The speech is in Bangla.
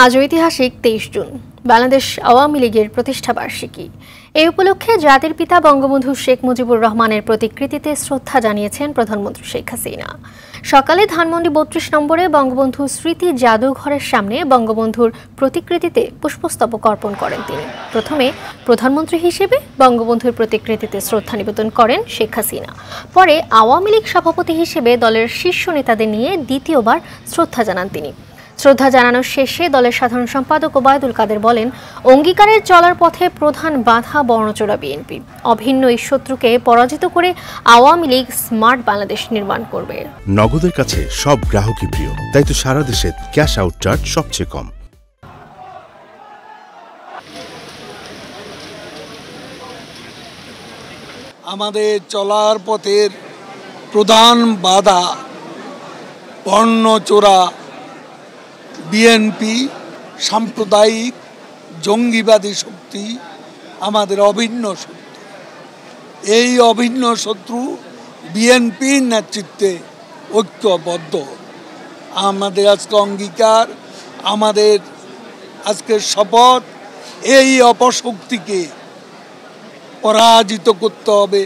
আজ ঐতিহাসিক 23 জুন বাংলাদেশ আওয়ামী লীগের প্রতিষ্ঠা বার্ষিকী। এই উপলক্ষে জাতির পিতা বঙ্গবন্ধু শেখ মুজিবুর রহমানের প্রতিকৃতিতে শ্রদ্ধা জানিয়েছেন প্রধানমন্ত্রী শেখ হাসিনা। সকালে ধানমন্ডি ৩২ নম্বরে বঙ্গবন্ধু স্মৃতি জাদুঘরের সামনে বঙ্গবন্ধুর প্রতিকৃতিতে পুষ্পস্তবক অর্পণ করেন তিনি। প্রথমে প্রধানমন্ত্রী হিসেবে বঙ্গবন্ধুর প্রতিকৃতিতে শ্রদ্ধা নিবেদন করেন শেখ হাসিনা। পরে আওয়ামী লীগ সভাপতি হিসেবে দলের শীর্ষ নেতাদের নিয়ে দ্বিতীয়বার শ্রদ্ধা জানান তিনি। শ্রদ্ধা জানানোর শেষে দলের সাধারণ সম্পাদক ওবায়দুল কাদের বলেন, অঙ্গীকারের চলার পথে প্রধান বাধা বর্ণচোরা বিএনপি। অভিন্ন এই শত্রুকে পরাজিত করে আওয়ামী লীগ স্মার্ট বাংলাদেশ নির্মাণ করবে। নগদের কাছে সব গ্রাহকই প্রিয়, তাই তো সারা দেশে ক্যাশ আউট চার্জ সবচেয়ে কম। আমাদের চলার পথের প্রধান বাধা বর্ণচোরা বিএনপি, সাম্প্রদায়িক জঙ্গিবাদী শক্তি আমাদের অভিন্ন শত্রু। এই অভিন্ন শত্রু বিএনপির নেতৃত্বে ঐক্যবদ্ধ। আমাদের আজকে অঙ্গীকার, আমাদের আজকের শপথ, এই অপশক্তিকে পরাজিত করতে হবে।